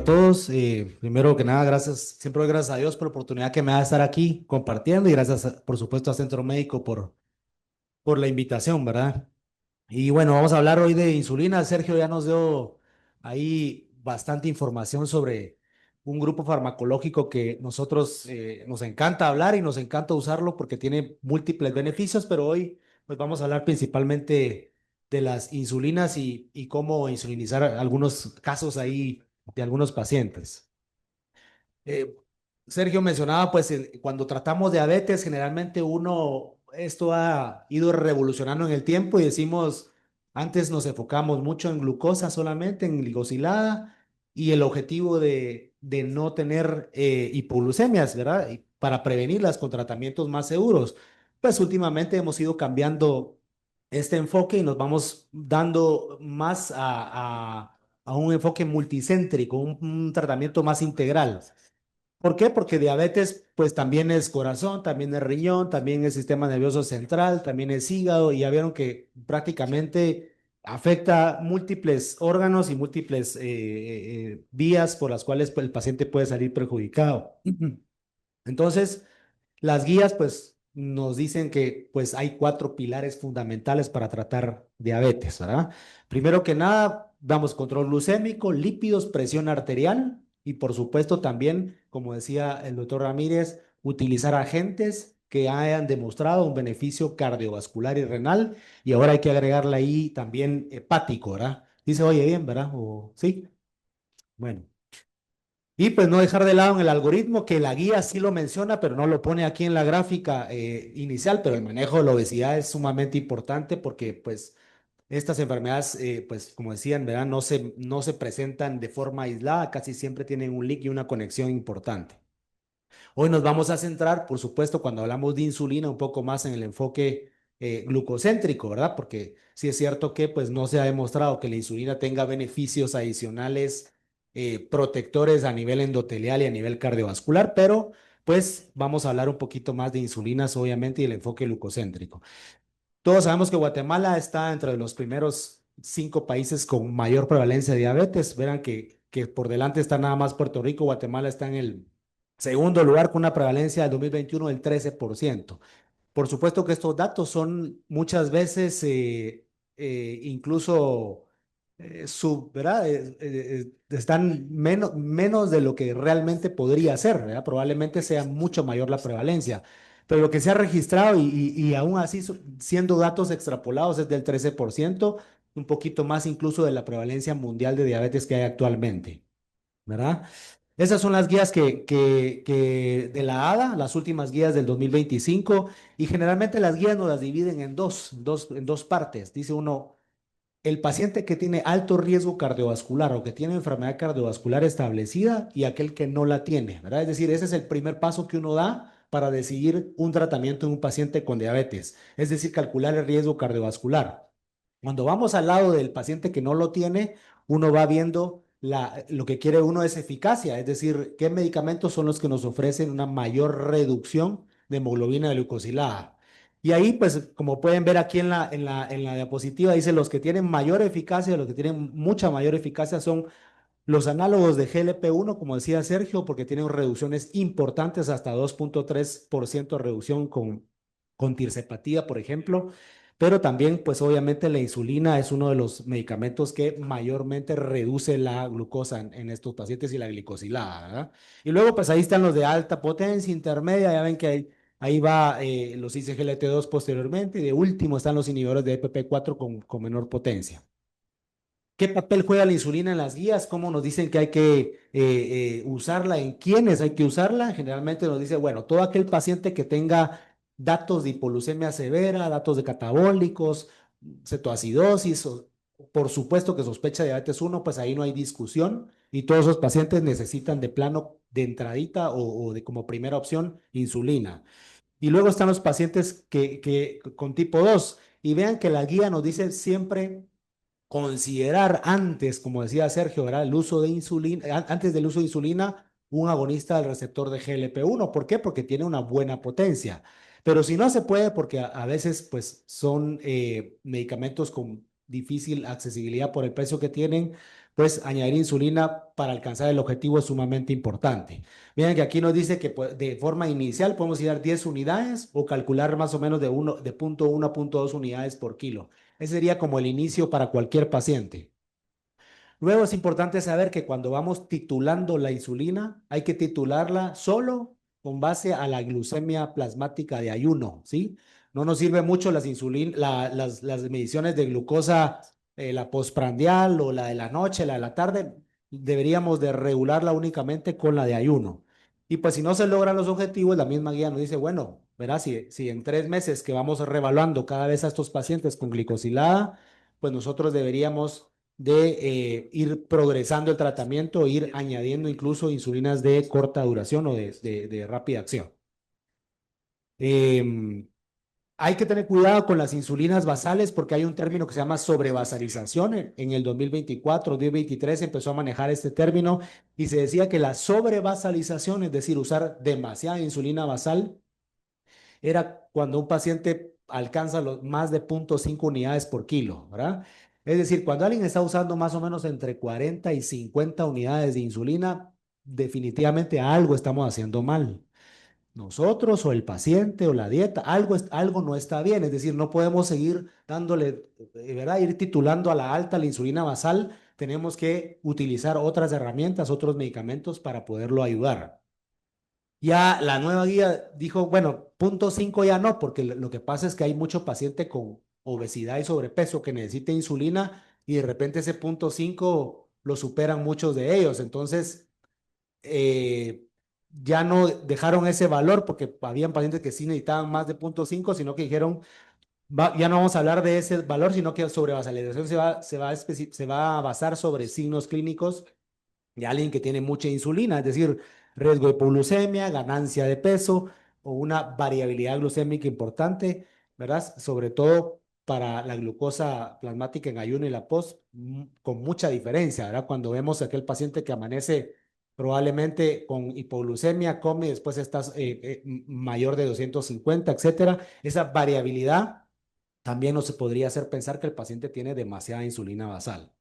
todos. Primero que nada, gracias, siempre doy gracias a Dios por la oportunidad que me da de estar aquí compartiendo y gracias, por supuesto, a Centro Médico por la invitación, ¿verdad? Y bueno, vamos a hablar hoy de insulina. Sergio ya nos dio ahí bastante información sobre un grupo farmacológico que nosotros nos encanta hablar y nos encanta usarlo porque tiene múltiples beneficios, pero hoy pues vamos a hablar principalmente de las insulinas y cómo insulinizar algunos casos ahí de algunos pacientes. Eh, Sergio mencionaba, pues, cuando tratamos diabetes, generalmente esto ha ido revolucionando en el tiempo y decimos, antes nos enfocamos mucho en glucosa solamente, en glicosilada, y el objetivo de no tener hipoglucemias, ¿verdad? Y para prevenirlas con tratamientos más seguros. Pues últimamente hemos ido cambiando este enfoque y nos vamos dando más a un enfoque multicéntrico, un tratamiento más integral. ¿Por qué? Porque diabetes, pues también es corazón, también es riñón, también es sistema nervioso central, también es hígado, y ya vieron que prácticamente afecta múltiples órganos y múltiples vías por las cuales pues, el paciente puede salir perjudicado. Entonces, las guías, pues, nos dicen que, pues, hay cuatro pilares fundamentales para tratar diabetes, ¿verdad? Primero que nada, damos control glucémico, lípidos, presión arterial y, por supuesto, también, como decía el doctor Ramírez, utilizar agentes que hayan demostrado un beneficio cardiovascular y renal. Y ahora hay que agregarle ahí también hepático, ¿verdad? Dice, oye, bien, ¿verdad? O sí. Bueno. Y pues no dejar de lado en el algoritmo que la guía sí lo menciona, pero no lo pone aquí en la gráfica inicial, pero el manejo de la obesidad es sumamente importante porque pues estas enfermedades, pues como decían, ¿verdad? No se presentan de forma aislada, casi siempre tienen un link y una conexión importante. Hoy nos vamos a centrar, por supuesto, cuando hablamos de insulina, un poco más en el enfoque glucocéntrico, ¿verdad? Porque sí es cierto que pues no se ha demostrado que la insulina tenga beneficios adicionales protectores a nivel endotelial y a nivel cardiovascular, pero pues vamos a hablar un poquito más de insulinas, obviamente, y el enfoque glucocéntrico. Todos sabemos que Guatemala está entre los primeros 5 países con mayor prevalencia de diabetes. Verán que por delante está nada más Puerto Rico. Guatemala está en el segundo lugar con una prevalencia del 2021 del 13%. Por supuesto que estos datos son muchas veces incluso ¿verdad? Están menos de lo que realmente podría ser, ¿verdad? Probablemente sea mucho mayor la prevalencia. Pero lo que se ha registrado y aún así siendo datos extrapolados es del 13%, un poquito más incluso de la prevalencia mundial de diabetes que hay actualmente, ¿verdad? Esas son las guías que de la ADA, las últimas guías del 2025, y generalmente las guías nos las dividen en dos partes. Dice uno, el paciente que tiene alto riesgo cardiovascular o que tiene enfermedad cardiovascular establecida y aquel que no la tiene, ¿verdad? Es decir, ese es el primer paso que uno da para decidir un tratamiento en un paciente con diabetes, es decir, calcular el riesgo cardiovascular. Cuando vamos al lado del paciente que no lo tiene, uno va viendo lo que quiere uno es eficacia, es decir, qué medicamentos son los que nos ofrecen una mayor reducción de hemoglobina glucosilada. Y ahí, pues, como pueden ver aquí en la diapositiva, dice los que tienen mayor eficacia, los que tienen mucha mayor eficacia son los análogos de GLP-1, como decía Sergio, porque tienen reducciones importantes, hasta 2,3% de reducción con tirsepatía, por ejemplo. Pero también, pues obviamente la insulina es uno de los medicamentos que mayormente reduce la glucosa en estos pacientes y la glicosilada, ¿verdad? Y luego, pues ahí están los de alta potencia, intermedia, ya ven que ahí va los ICGLT2 posteriormente, y de último están los inhibidores de EPP4 con menor potencia. ¿Qué papel juega la insulina en las guías? ¿Cómo nos dicen que hay que usarla? ¿En quiénes hay que usarla? Generalmente nos dice, bueno, todo aquel paciente que tenga datos de hipoglucemia severa, datos de catabólicos, cetoacidosis, por supuesto que sospecha de diabetes 1, pues ahí no hay discusión y todos esos pacientes necesitan de plano de entradita o de como primera opción insulina. Y luego están los pacientes que con tipo 2 y vean que la guía nos dice siempre considerar antes, como decía Sergio, ¿verdad? El uso de insulina, antes del uso de insulina, un agonista del receptor de GLP-1. ¿Por qué? Porque tiene una buena potencia. Pero si no se puede, porque a veces pues son medicamentos con difícil accesibilidad por el precio que tienen, pues añadir insulina para alcanzar el objetivo es sumamente importante. Miren que aquí nos dice que pues, de forma inicial podemos ir a 10 unidades o calcular más o menos de 0,1 a 0,2 unidades por kilo. Ese sería como el inicio para cualquier paciente. Luego es importante saber que cuando vamos titulando la insulina, hay que titularla solo con base a la glucemia plasmática de ayuno, ¿sí? No nos sirve mucho las mediciones de glucosa, la postprandial o la de la noche, la de la tarde. Deberíamos de regularla únicamente con la de ayuno. Y pues si no se logran los objetivos, la misma guía nos dice, bueno, verás, si en 3 meses que vamos revaluando cada vez a estos pacientes con glicosilada, pues nosotros deberíamos de ir progresando el tratamiento, ir añadiendo incluso insulinas de corta duración o de rápida acción. Em, Hay que tener cuidado con las insulinas basales porque hay un término que se llama sobrebasalización. En el 2024, 2023 se empezó a manejar este término y se decía que la sobrebasalización, es decir, usar demasiada insulina basal, era cuando un paciente alcanza los más de 0,5 unidades por kilo, ¿verdad? Es decir, cuando alguien está usando más o menos entre 40 y 50 unidades de insulina, definitivamente algo estamos haciendo mal. Nosotros o el paciente o la dieta, algo no está bien. Es decir, no podemos seguir dándole, ¿verdad? Ir titulando a la alta la insulina basal. Tenemos que utilizar otras herramientas, otros medicamentos para poderlo ayudar. Ya la nueva guía dijo, bueno, 0,5 ya no, porque lo que pasa es que hay mucho paciente con obesidad y sobrepeso que necesita insulina y de repente ese 0,5 lo superan muchos de ellos. Entonces, ya no dejaron ese valor porque habían pacientes que sí necesitaban más de 0,5, sino que dijeron, ya no vamos a hablar de ese valor, sino que sobre basalización se va a basar sobre signos clínicos de alguien que tiene mucha insulina, es decir, riesgo de hipoglucemia, ganancia de peso o una variabilidad glucémica importante, ¿verdad? Sobre todo para la glucosa plasmática en ayuno y la post, con mucha diferencia, ¿verdad? Cuando vemos a aquel paciente que amanece probablemente con hipoglucemia, come y después está mayor de 250, etcétera, esa variabilidad también nos podría hacer pensar que el paciente tiene demasiada insulina basal.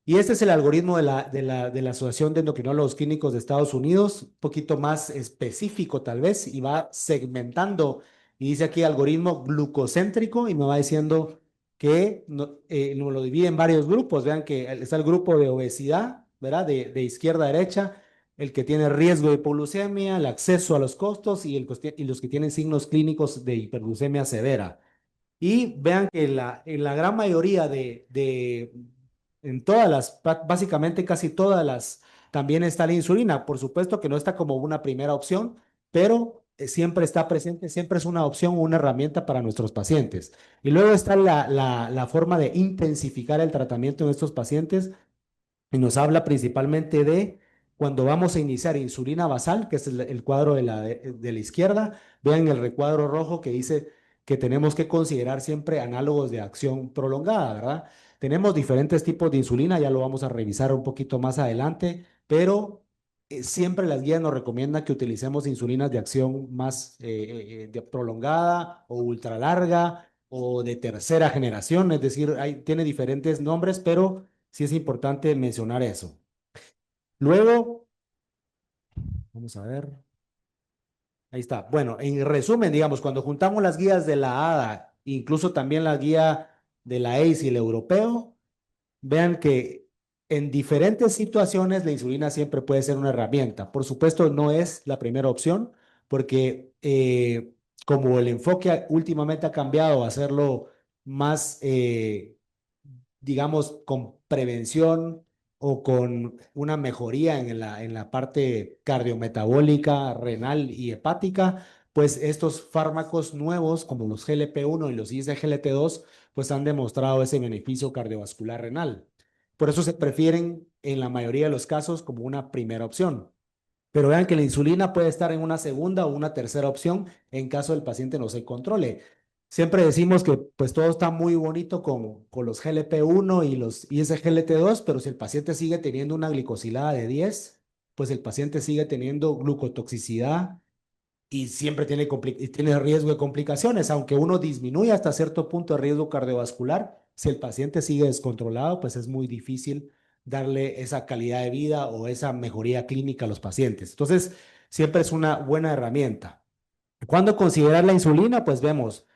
Y este es el algoritmo de la Asociación de Endocrinólogos Clínicos de Estados Unidos, un poquito más específico tal vez, y va segmentando. Y dice aquí algoritmo glucocéntrico y me va diciendo que nos lo divide en varios grupos. Vean que está el grupo de obesidad, ¿verdad? De izquierda a derecha, el que tiene riesgo de hipoglucemia, el acceso a los costos y los que tienen signos clínicos de hiperglucemia severa. Y vean que en la gran mayoría en todas básicamente casi todas también está la insulina. Por supuesto que no está como una primera opción, pero siempre está presente, siempre es una opción o una herramienta para nuestros pacientes. Y luego está la forma de intensificar el tratamiento en estos pacientes y nos habla principalmente de cuando vamos a iniciar insulina basal, que es el cuadro de la izquierda. Vean el recuadro rojo que dice que tenemos que considerar siempre análogos de acción prolongada, ¿verdad? Tenemos diferentes tipos de insulina, ya lo vamos a revisar un poquito más adelante, pero siempre las guías nos recomiendan que utilicemos insulinas de acción más prolongada o ultra larga o de tercera generación, es decir, tiene diferentes nombres, pero sí es importante mencionar eso. Luego, vamos a ver, ahí está. Bueno, en resumen, digamos, cuando juntamos las guías de la ADA, incluso también la guía de la ACE y el europeo, vean que en diferentes situaciones la insulina siempre puede ser una herramienta. Por supuesto, no es la primera opción, porque como el enfoque últimamente ha cambiado a hacerlo más digamos, con prevención o con una mejoría en la parte cardiometabólica, renal y hepática, pues estos fármacos nuevos como los GLP-1 y los SGLT2 pues han demostrado ese beneficio cardiovascular renal. Por eso se prefieren en la mayoría de los casos como una primera opción. Pero vean que la insulina puede estar en una segunda o una tercera opción en caso el paciente no se controle. Siempre decimos que pues todo está muy bonito con los GLP-1 y los ISGLT2, pero si el paciente sigue teniendo una glicosilada de 10, pues el paciente sigue teniendo glucotoxicidad y siempre tiene riesgo de complicaciones, aunque uno disminuye hasta cierto punto el riesgo cardiovascular. Si el paciente sigue descontrolado, pues es muy difícil darle esa calidad de vida o esa mejoría clínica a los pacientes. Entonces, siempre es una buena herramienta. ¿Cuándo considerar la insulina? Pues vemos,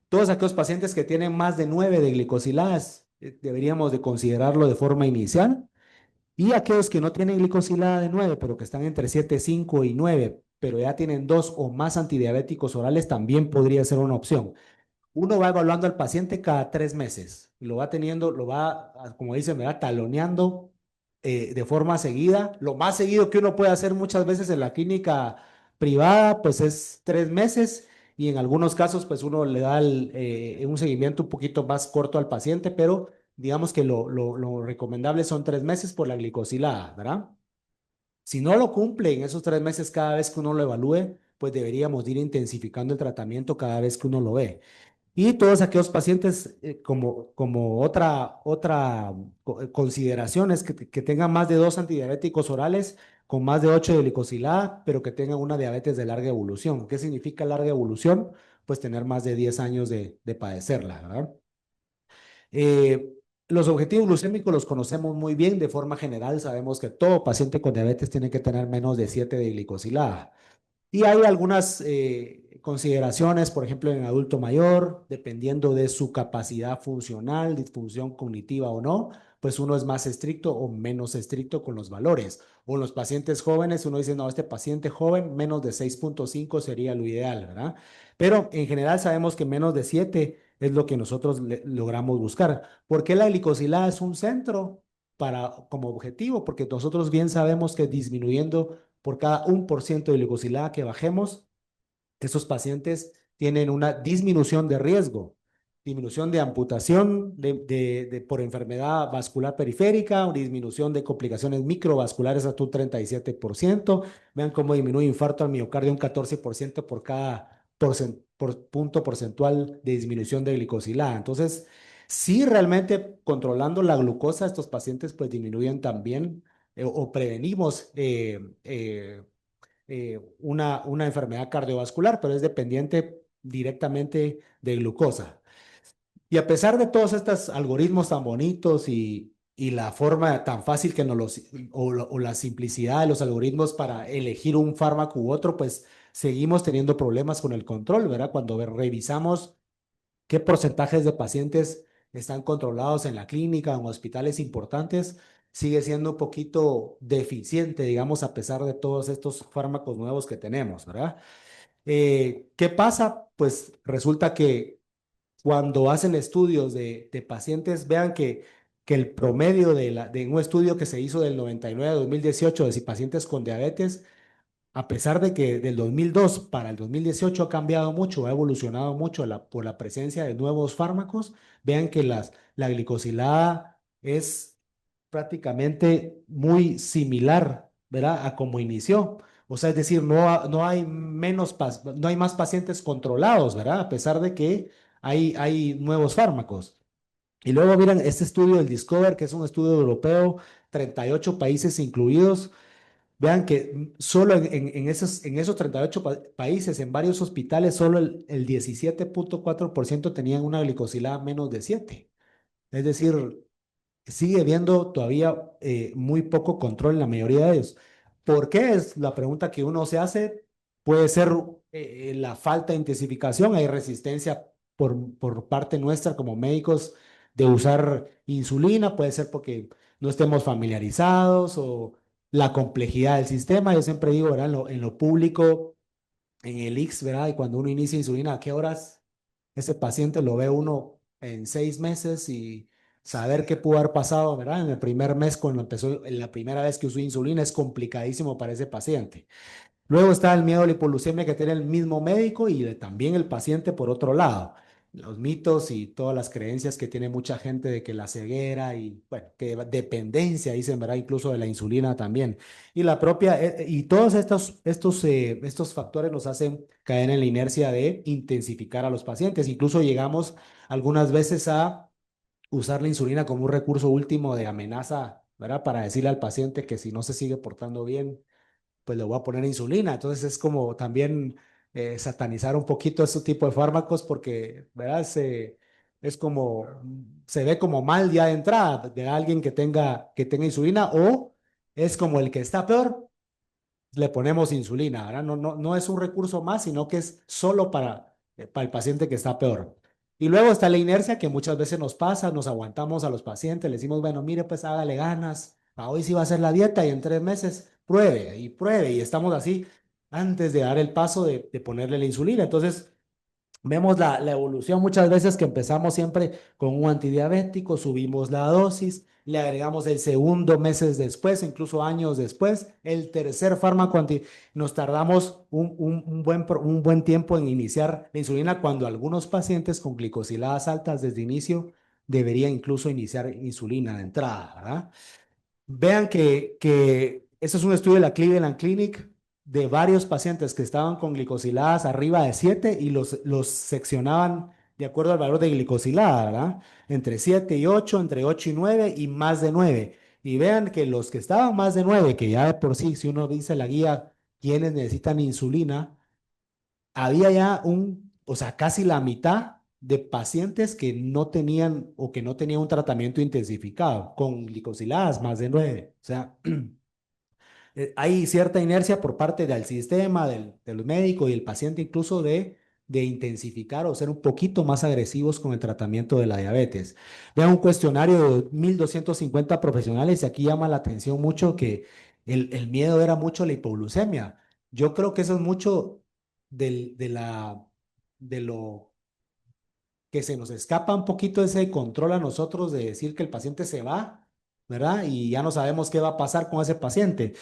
todos aquellos pacientes que tienen más de 9 de glicosiladas, deberíamos de considerarlo de forma inicial. Y aquellos que no tienen glicosilada de 9, pero que están entre 7, 5 y 9, pero ya tienen dos o más antidiabéticos orales, también podría ser una opción. Uno va evaluando al paciente cada 3 meses. Lo va teniendo, lo va, como dicen, ¿verdad? Taloneando de forma seguida. Lo más seguido que uno puede hacer muchas veces en la clínica privada, pues es 3 meses. Y en algunos casos, pues uno le da un seguimiento un poquito más corto al paciente, pero digamos que lo recomendable son 3 meses por la glicosilada, ¿verdad? Si no lo cumple en esos 3 meses cada vez que uno lo evalúe, pues deberíamos ir intensificando el tratamiento cada vez que uno lo ve. Y todos aquellos pacientes, como otra consideración es que tengan más de 2 antidiabéticos orales con más de 8 de glicosilada, pero que tengan una diabetes de larga evolución. ¿Qué significa larga evolución? Pues tener más de 10 años de padecerla, ¿verdad? Eh, los objetivos glucémicos los conocemos muy bien. De forma general, sabemos que todo paciente con diabetes tiene que tener menos de 7 de glicosilada. Y hay algunas consideraciones, por ejemplo, en adulto mayor, dependiendo de su capacidad funcional, disfunción cognitiva o no, pues uno es más estricto o menos estricto con los valores. O en los pacientes jóvenes, uno dice, no, este paciente joven, menos de 6,5 sería lo ideal, ¿verdad? Pero en general sabemos que menos de 7 es lo que nosotros logramos buscar. ¿Por qué la glicosilada es un centro como objetivo? Porque nosotros bien sabemos que disminuyendo por cada 1% de glucosilada que bajemos, esos pacientes tienen una disminución de riesgo, disminución de amputación por enfermedad vascular periférica, una disminución de complicaciones microvasculares hasta un 37%. Vean cómo disminuye infarto al miocardio un 14% por cada punto porcentual de disminución de glicosilada. Entonces, sí, realmente controlando la glucosa, estos pacientes pues disminuyen también o prevenimos una enfermedad cardiovascular, pero es dependiente directamente de glucosa. Y a pesar de todos estos algoritmos tan bonitos y la forma tan fácil que nos o la simplicidad de los algoritmos para elegir un fármaco u otro, pues seguimos teniendo problemas con el control, ¿verdad? Cuando revisamos qué porcentajes de pacientes están controlados en la clínica o en hospitales importantes, sigue siendo un poquito deficiente, digamos, a pesar de todos estos fármacos nuevos que tenemos, ¿verdad? ¿Qué pasa? Pues resulta que cuando hacen estudios de pacientes, vean que el promedio de un estudio que se hizo del 99 a 2018 de si pacientes con diabetes, a pesar de que del 2002 para el 2018 ha cambiado mucho, ha evolucionado mucho por la presencia de nuevos fármacos, vean que la glicosilada es prácticamente muy similar, ¿verdad? A como inició. O sea, es decir, no hay no hay más pacientes controlados, ¿verdad? A pesar de que hay nuevos fármacos. Y luego miran este estudio del Discover, que es un estudio europeo, 38 países incluidos. Vean que solo en esos 38 países, en varios hospitales, solo el 17,4% tenían una glicosilada menos de 7. Es decir, sigue habiendo todavía muy poco control en la mayoría de ellos. ¿Por qué? Es la pregunta que uno se hace. Puede ser la falta de intensificación, hay resistencia por parte nuestra como médicos de usar insulina, puede ser porque no estemos familiarizados o la complejidad del sistema. Yo siempre digo, ¿verdad? En lo público, en el IX, ¿verdad? Y cuando uno inicia insulina, ¿a qué horas ese paciente lo ve uno en 6 meses y saber qué pudo haber pasado, ¿verdad? En el primer mes, cuando empezó, en la primera vez que usó insulina, es complicadísimo para ese paciente. Luego está el miedo a la hipoglucemia que tiene el mismo médico y también el paciente por otro lado. Los mitos y todas las creencias que tiene mucha gente de que la ceguera y, bueno, que dependencia, dicen, ¿verdad? Incluso de la insulina también. Y la propia, y todos estos factores nos hacen caer en la inercia de intensificar a los pacientes. Incluso llegamos algunas veces a usar la insulina como un recurso último de amenaza, ¿verdad? Para decirle al paciente que si no se sigue portando bien, pues le voy a poner insulina. Entonces es como también satanizar un poquito ese tipo de fármacos porque, ¿verdad? es como, se ve como mal ya de entrada de alguien que tenga insulina, o es como el que está peor, le ponemos insulina, ¿verdad? No es un recurso más, sino que es solo para el paciente que está peor. Y luego está la inercia que muchas veces nos pasa, nos aguantamos a los pacientes, le decimos, bueno, mire, pues hágale ganas, a hoy sí va a hacer la dieta y en 3 meses pruebe, y estamos así antes de dar el paso de ponerle la insulina. Entonces, vemos la evolución muchas veces que empezamos siempre con un antidiabético, subimos la dosis, le agregamos el segundo meses después, incluso años después, el tercer fármaco nos tardamos un buen tiempo en iniciar la insulina cuando algunos pacientes con glicosiladas altas desde inicio deberían incluso iniciar insulina de entrada, ¿verdad? Vean que eso es un estudio de la Cleveland Clinic de varios pacientes que estaban con glicosiladas arriba de 7 y los seccionaban de acuerdo al valor de glicosilada, ¿verdad? Entre 7 y 8, entre 8 y 9 y más de 9. Y vean que los que estaban más de 9, que ya de por sí, si uno dice la guía, quienes necesitan insulina, había ya o sea, casi la mitad de pacientes que no tenían o que no tenían un tratamiento intensificado con glicosiladas más de 9. O sea, hay cierta inercia por parte del sistema, del médico y el paciente incluso de intensificar o ser un poquito más agresivos con el tratamiento de la diabetes. Vean un cuestionario de 1.250 profesionales y aquí llama la atención mucho que el miedo era mucho la hipoglucemia. Yo creo que eso es mucho del, de la, de lo que se nos escapa un poquito ese control a nosotros de decir que el paciente se va, ¿verdad? Y ya no sabemos qué va a pasar con ese paciente.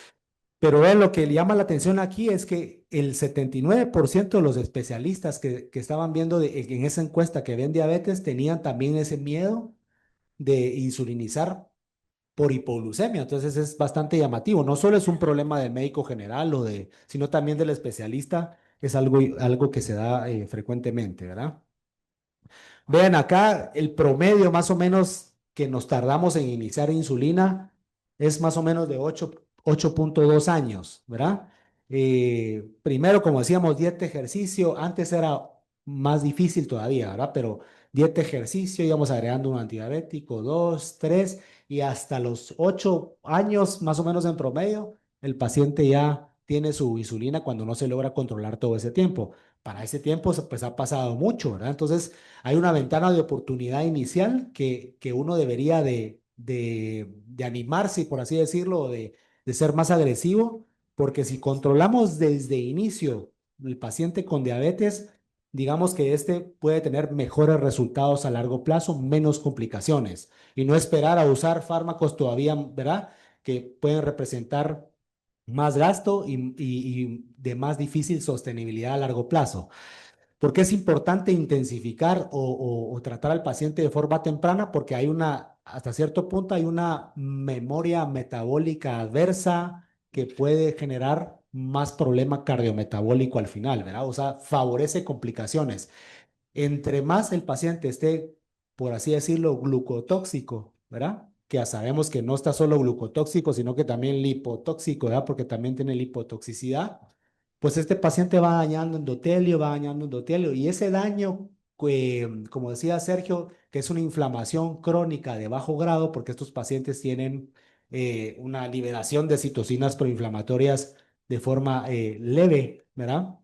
Pero vean, lo que le llama la atención aquí es que el 79% de los especialistas que estaban viendo en esa encuesta que ven diabetes tenían también ese miedo de insulinizar por hipoglucemia. Entonces es bastante llamativo. No solo es un problema del médico general sino también del especialista. Es algo que se da frecuentemente, ¿verdad? Vean acá el promedio más o menos que nos tardamos en iniciar insulina es más o menos de 8.2 años, ¿verdad? Primero, como decíamos, dieta, ejercicio. Antes era más difícil todavía, ¿verdad? Pero dieta, ejercicio, íbamos agregando un antidiabético, dos, tres, y hasta los 8 años más o menos en promedio, el paciente ya tiene su insulina cuando no se logra controlar todo ese tiempo. Para ese tiempo, pues ha pasado mucho, ¿verdad? Entonces, hay una ventana de oportunidad inicial que uno debería de animarse, por así decirlo, de ser más agresivo, porque si controlamos desde inicio el paciente con diabetes, digamos que este puede tener mejores resultados a largo plazo, menos complicaciones, y no esperar a usar fármacos todavía, ¿verdad? Que pueden representar más gasto y de más difícil sostenibilidad a largo plazo. ¿Por qué es importante intensificar o tratar al paciente de forma temprana? Porque hasta cierto punto hay una memoria metabólica adversa que puede generar más problema cardiometabólico al final, ¿verdad? O sea, favorece complicaciones. Entre más el paciente esté, por así decirlo, glucotóxico, ¿verdad? Que ya sabemos que no está solo glucotóxico, sino que también lipotóxico, ¿verdad? Porque también tiene lipotoxicidad. Pues este paciente va dañando endotelio, y ese daño, como decía Sergio, que es una inflamación crónica de bajo grado, porque estos pacientes tienen una liberación de citocinas proinflamatorias de forma leve, ¿verdad?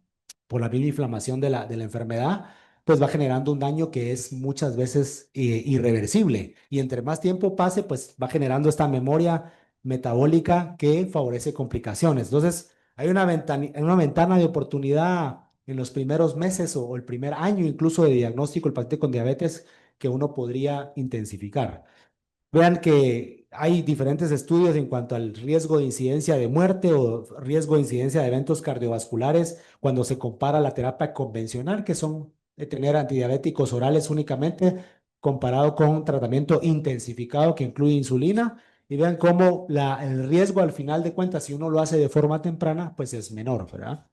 Por la misma inflamación de la enfermedad, pues va generando un daño que es muchas veces irreversible. Y entre más tiempo pase, pues va generando esta memoria metabólica que favorece complicaciones. Entonces, hay una ventana de oportunidad en los primeros meses o el primer año incluso de diagnóstico del paciente con diabetes que uno podría intensificar. Vean que hay diferentes estudios en cuanto al riesgo de incidencia de muerte o riesgo de incidencia de eventos cardiovasculares cuando se compara la terapia convencional, que son de tener antidiabéticos orales únicamente, comparado con tratamiento intensificado que incluye insulina. Y vean cómo el riesgo al final de cuentas, si uno lo hace de forma temprana, pues es menor, ¿verdad?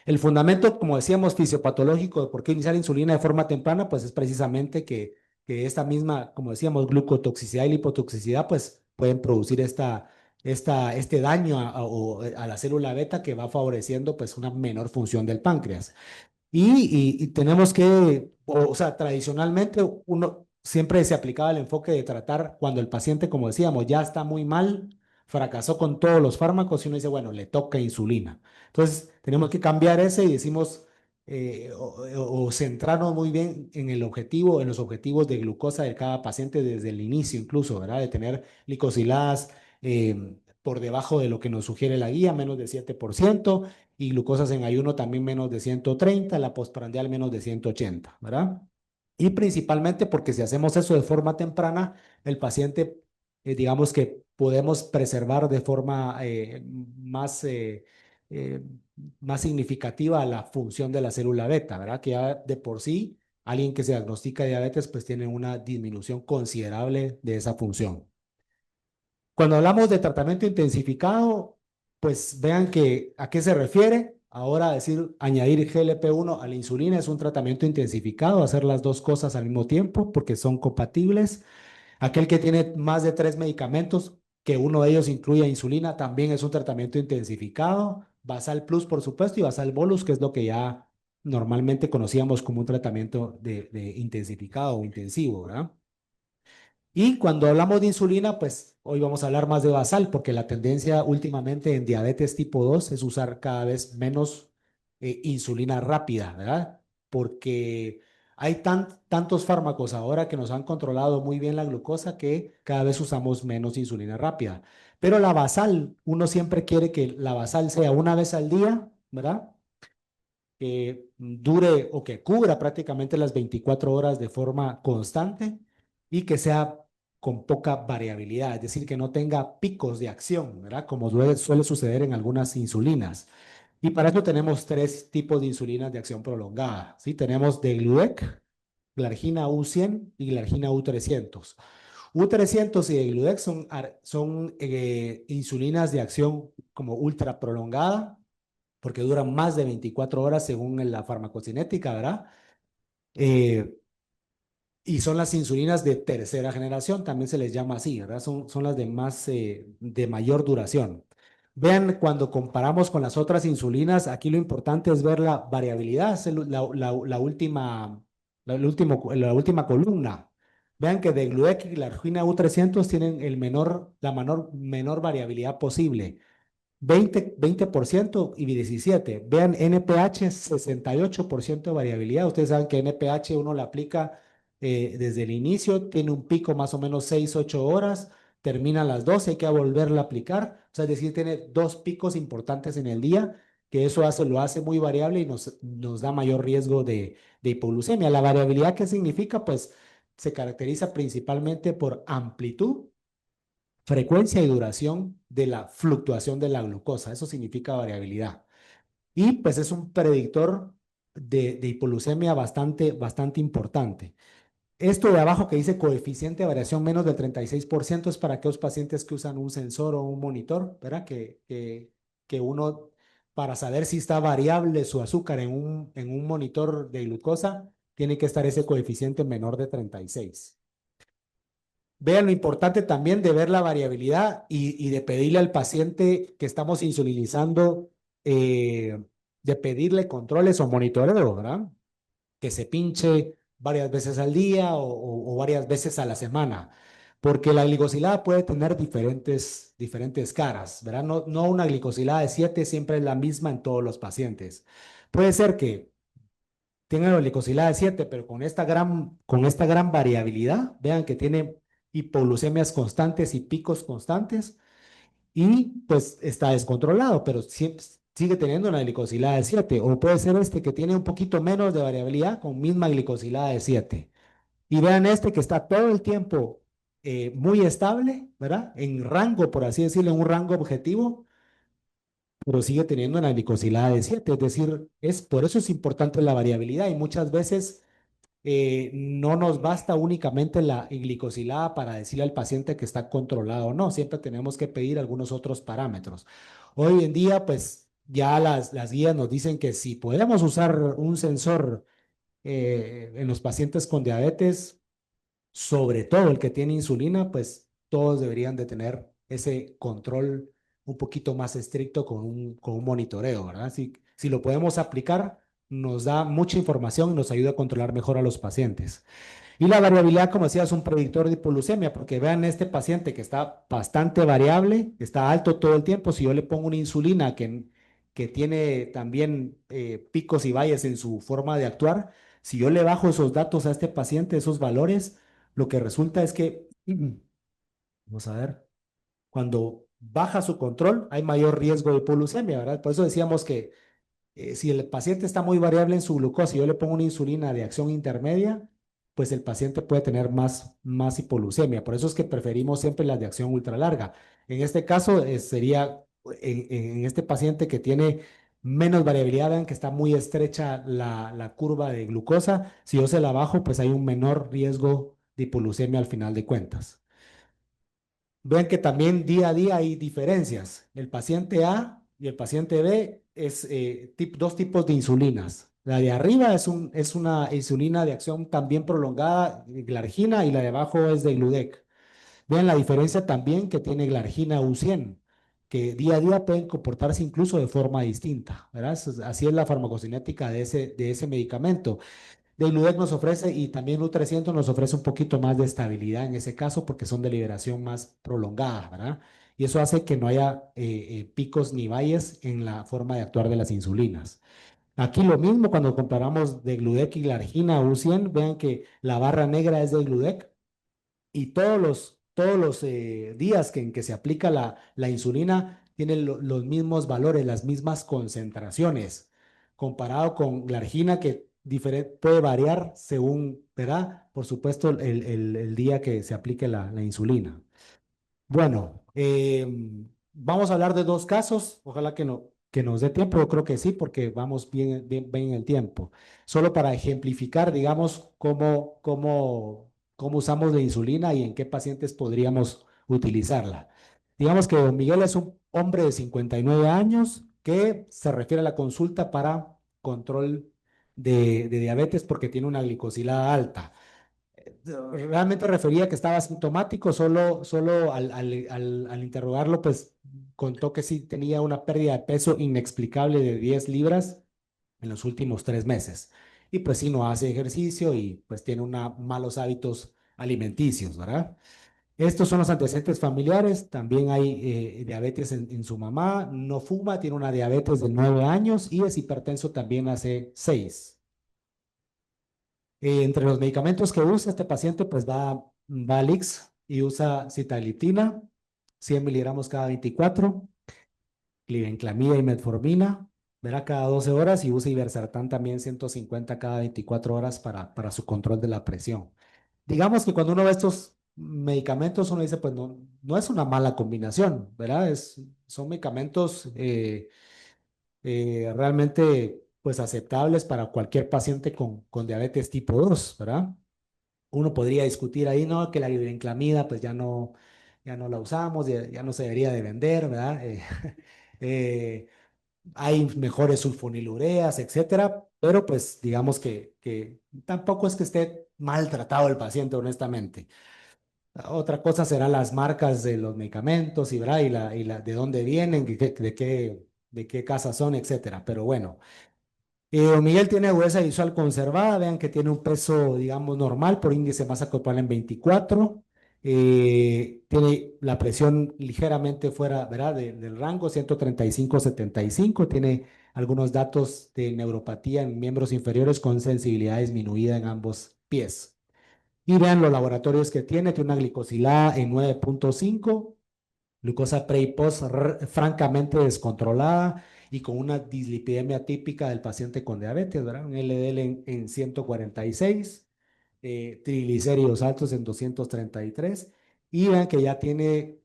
El fundamento, como decíamos, fisiopatológico de por qué iniciar insulina de forma temprana, pues es precisamente que esta misma, como decíamos, glucotoxicidad y lipotoxicidad, pues pueden producir este daño a la célula beta que va favoreciendo pues una menor función del páncreas. Y tenemos que o sea, tradicionalmente uno siempre se aplicaba el enfoque de tratar cuando el paciente, como decíamos, ya está muy mal, fracasó con todos los fármacos y uno dice, bueno, le toca insulina. Entonces, tenemos que cambiar ese y decimos, o centrarnos muy bien en el objetivo, en los objetivos de glucosa de cada paciente desde el inicio incluso, ¿verdad? De tener glicosiladas por debajo de lo que nos sugiere la guía, menos de 7% y glucosas en ayuno también menos de 130, la postprandial menos de 180, ¿verdad? Y principalmente porque si hacemos eso de forma temprana, el paciente, digamos que podemos preservar de forma más, eh, más significativa la función de la célula beta, ¿verdad? Que ya de por sí, alguien que se diagnostica diabetes, pues tiene una disminución considerable de esa función. Cuando hablamos de tratamiento intensificado, pues vean que a qué se refiere. Ahora decir añadir GLP-1 a la insulina es un tratamiento intensificado, hacer las dos cosas al mismo tiempo porque son compatibles. Aquel que tiene más de 3 medicamentos, que uno de ellos incluya insulina, también es un tratamiento intensificado. Basal Plus, por supuesto, y Basal Bolus, que es lo que ya normalmente conocíamos como un tratamiento de intensificado o intensivo, ¿verdad? Y cuando hablamos de insulina, pues hoy vamos a hablar más de basal, porque la tendencia últimamente en diabetes tipo 2 es usar cada vez menos insulina rápida, ¿verdad? Porque hay tantos fármacos ahora que nos han controlado muy bien la glucosa que cada vez usamos menos insulina rápida. Pero la basal, uno siempre quiere que la basal sea una vez al día, ¿verdad? Que dure o que cubra prácticamente las 24 horas de forma constante y que sea con poca variabilidad, es decir, que no tenga picos de acción, ¿verdad? Como suele suceder en algunas insulinas. Y para eso tenemos tres tipos de insulinas de acción prolongada, ¿sí? Tenemos Degludec, Glargina U100 y Glargina U300. U300 y Degludec son insulinas de acción como ultra prolongada, porque duran más de 24 horas según la farmacocinética, ¿verdad? Eh, y son las insulinas de tercera generación, también se les llama así, ¿verdad? Son las de más, de mayor duración. Vean, cuando comparamos con las otras insulinas, aquí lo importante es ver la variabilidad, es la última columna. Vean que de Gluec y la Argina U300 tienen la menor variabilidad posible. 20% y 17. Vean NPH, 68% de variabilidad. Ustedes saben que NPH uno la aplica desde el inicio, tiene un pico más o menos 6, 8 horas, termina a las 12, hay que volverla a aplicar. O sea, es decir, tiene dos picos importantes en el día, que eso lo hace muy variable y nos da mayor riesgo de hipoglucemia. La variabilidad, ¿qué significa? Pues se caracteriza principalmente por amplitud, frecuencia y duración de la fluctuación de la glucosa. Eso significa variabilidad. Y pues es un predictor de hipoglucemia bastante importante. Esto de abajo que dice coeficiente de variación menos del 36% es para aquellos pacientes que usan un sensor o un monitor, ¿verdad? Que uno, para saber si está variable su azúcar en un monitor de glucosa, tiene que estar ese coeficiente menor de 36. Vean lo importante también de ver la variabilidad y de pedirle al paciente que estamos insulinizando, eh, de pedirle controles o monitoreo, ¿verdad? Que se pinche varias veces al día o varias veces a la semana, porque la glicosilada puede tener diferentes caras, ¿verdad? No una glicosilada de 7 siempre es la misma en todos los pacientes. Puede ser que tiene la glicosilada de 7, pero con esta gran variabilidad, vean que tiene hipoglucemias constantes y picos constantes y pues está descontrolado, pero sigue teniendo una glicosilada de 7. O puede ser este que tiene un poquito menos de variabilidad con misma glicosilada de 7. Y vean este que está todo el tiempo muy estable, ¿verdad? En rango, por así decirlo, en un rango objetivo, pero sigue teniendo una glicosilada de 7. Es decir, por eso es importante la variabilidad y muchas veces no nos basta únicamente la glicosilada para decirle al paciente que está controlado o no, siempre tenemos que pedir algunos otros parámetros. Hoy en día, pues ya las guías nos dicen que si podemos usar un sensor en los pacientes con diabetes, sobre todo el que tiene insulina, pues todos deberían de tener ese control un poquito más estricto con un monitoreo, ¿verdad? Si lo podemos aplicar, nos da mucha información y nos ayuda a controlar mejor a los pacientes. Y la variabilidad, como decía, es un predictor de hipoglucemia, porque vean este paciente que está bastante variable, está alto todo el tiempo. Si yo le pongo una insulina que tiene también picos y valles en su forma de actuar, si yo le bajo esos datos a este paciente, esos valores, lo que resulta es que, vamos a ver, cuando baja su control, hay mayor riesgo de hipoglucemia, ¿verdad? Por eso decíamos que si el paciente está muy variable en su glucosa y yo le pongo una insulina de acción intermedia, pues el paciente puede tener más hipoglucemia. Por eso es que preferimos siempre las de acción ultralarga. En este caso, sería en este paciente que tiene menos variabilidad, vean que está muy estrecha la curva de glucosa. Si yo se la bajo, pues hay un menor riesgo de hipoglucemia al final de cuentas. Vean que también día a día hay diferencias. El paciente A y el paciente B es dos tipos de insulinas. La de arriba es una insulina de acción también prolongada, glargina, y la de abajo es de Gludec. Vean la diferencia también que tiene glargina U100, que día a día pueden comportarse incluso de forma distinta, ¿verdad? Así es la farmacocinética de ese medicamento. Degludec nos ofrece y también U300 nos ofrece un poquito más de estabilidad en ese caso porque son de liberación más prolongada, ¿verdad? Y eso hace que no haya picos ni valles en la forma de actuar de las insulinas. Aquí lo mismo cuando comparamos Degludec y Glargina U100, vean que la barra negra es Degludec y todos los días en que se aplica la insulina tienen los mismos valores, las mismas concentraciones, comparado con la argina que puede variar según, ¿verdad? Por supuesto, el día que se aplique la insulina. Bueno, vamos a hablar de dos casos. Ojalá que nos dé tiempo. Yo creo que sí, porque vamos bien en el tiempo. Solo para ejemplificar, digamos, cómo usamos la insulina y en qué pacientes podríamos utilizarla. Digamos que don Miguel es un hombre de 59 años que se refiere a la consulta para control de diabetes porque tiene una glicosilada alta. Realmente refería que estaba asintomático, solo al interrogarlo, pues contó que sí tenía una pérdida de peso inexplicable de 10 libras en los últimos 3 meses. Y pues sí, no hace ejercicio y pues tiene malos hábitos alimenticios, ¿verdad? Estos son los antecedentes familiares. También hay diabetes en su mamá. No fuma, tiene una diabetes de 9 años y es hipertenso también hace 6. Entre los medicamentos que usa este paciente, pues va Valix y usa sitaglitina, 100 miligramos cada 24, glibenclamida y metformina, verá cada 12 horas y usa ibersertán también 150 cada 24 horas para su control de la presión. Digamos que cuando uno ve estos medicamentos, uno dice, pues no es una mala combinación, ¿verdad? Son medicamentos realmente pues aceptables para cualquier paciente con diabetes tipo 2, ¿verdad? Uno podría discutir ahí, ¿no? Que la glibenclamida pues ya no la usamos, ya no se debería de vender, ¿verdad? Eh, hay mejores sulfonilureas, etcétera, pero pues digamos que tampoco es que esté maltratado el paciente, honestamente. Otra cosa serán las marcas de los medicamentos y, ¿verdad? De dónde vienen, de qué casa son, etcétera. Pero bueno, don Miguel tiene agudeza visual conservada, vean que tiene un peso, digamos, normal por índice de masa corporal en 24. Tiene la presión ligeramente fuera, ¿verdad? Del rango, 135/75. Tiene algunos datos de neuropatía en miembros inferiores con sensibilidad disminuida en ambos pies. Y vean los laboratorios que tiene una glicosilada en 9.5, glucosa pre y post francamente descontrolada y con una dislipidemia típica del paciente con diabetes, ¿verdad? Un LDL en 146, triglicéridos altos en 233 y vean que ya tiene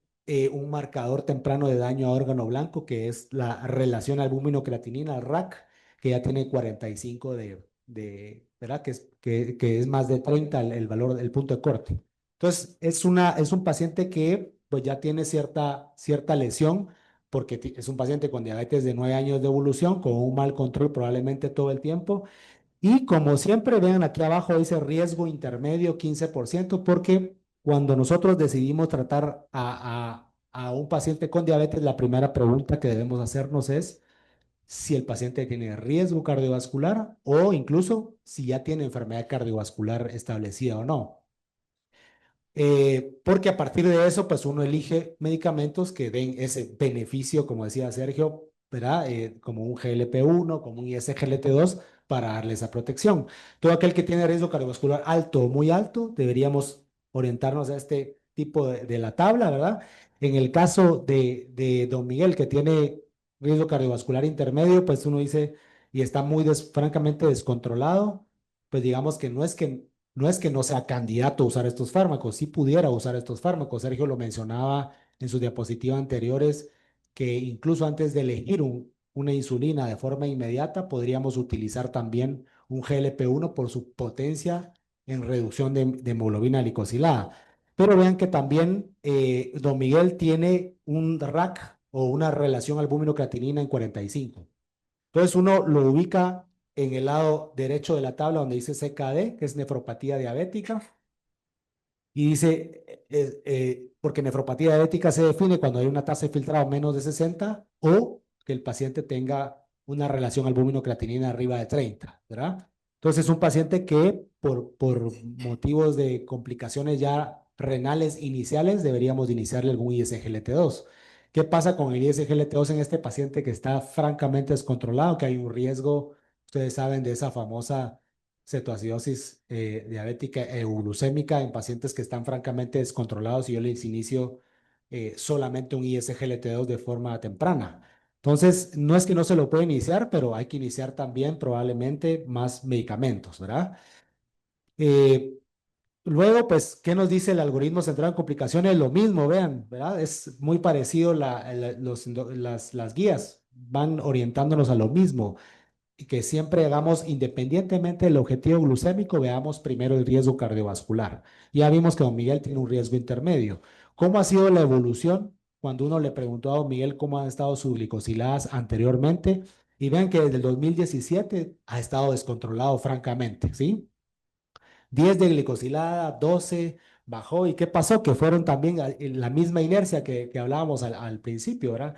un marcador temprano de daño a órgano blanco que es la relación albúmino-creatinina, el RAC, que ya tiene 45 ¿verdad? Que es más de 30 el valor, el punto de corte. Entonces, es un paciente que pues ya tiene cierta lesión porque es un paciente con diabetes de 9 años de evolución, con un mal control probablemente todo el tiempo. Y como siempre, vean aquí abajo dice riesgo intermedio 15%, porque cuando nosotros decidimos tratar a un paciente con diabetes, la primera pregunta que debemos hacernos es si el paciente tiene riesgo cardiovascular o incluso si ya tiene enfermedad cardiovascular establecida o no. Porque a partir de eso, pues uno elige medicamentos que den ese beneficio, como decía Sergio, ¿verdad? Como un GLP-1, como un ISGLT2, para darle esa protección. Todo aquel que tiene riesgo cardiovascular alto o muy alto, deberíamos orientarnos a este tipo de la tabla, ¿verdad? En el caso de don Miguel, que tiene riesgo cardiovascular intermedio, pues uno dice, y está muy francamente descontrolado, pues digamos que no es que no sea candidato a usar estos fármacos, sí pudiera usar estos fármacos. Sergio lo mencionaba en sus diapositivas anteriores, que incluso antes de elegir una insulina de forma inmediata, podríamos utilizar también un GLP-1 por su potencia en reducción de hemoglobina glicosilada. Pero vean que también don Miguel tiene un RAC o una relación albúmino-creatinina en 45. Entonces uno lo ubica en el lado derecho de la tabla donde dice CKD, que es nefropatía diabética, y dice, porque nefropatía diabética se define cuando hay una tasa de filtrado menos de 60 o que el paciente tenga una relación albúmino-creatinina arriba de 30, ¿verdad? Entonces, un paciente que por motivos de complicaciones ya renales iniciales, deberíamos de iniciarle algún ISGLT2. ¿Qué pasa con el ISGLT2 en este paciente que está francamente descontrolado, que hay un riesgo, ustedes saben, de esa famosa cetoacidosis diabética euglucémica en pacientes que están francamente descontrolados y yo les inicio solamente un ISGLT2 de forma temprana? Entonces, no es que no se lo pueda iniciar, pero hay que iniciar también probablemente más medicamentos, ¿verdad? Eh, Luego, pues, ¿qué nos dice el algoritmo centrado en complicaciones? Lo mismo, vean, ¿verdad? Es muy parecido las guías, van orientándonos a lo mismo y que siempre hagamos, independientemente del objetivo glucémico, veamos primero el riesgo cardiovascular. Ya vimos que don Miguel tiene un riesgo intermedio. ¿Cómo ha sido la evolución? Cuando uno le preguntó a don Miguel cómo han estado sus glicosiladas anteriormente, y vean que desde el 2017 ha estado descontrolado francamente, ¿sí? 10 de glicosilada, 12 bajó. ¿Y qué pasó? Que fueron también en la misma inercia que hablábamos al principio, ¿verdad?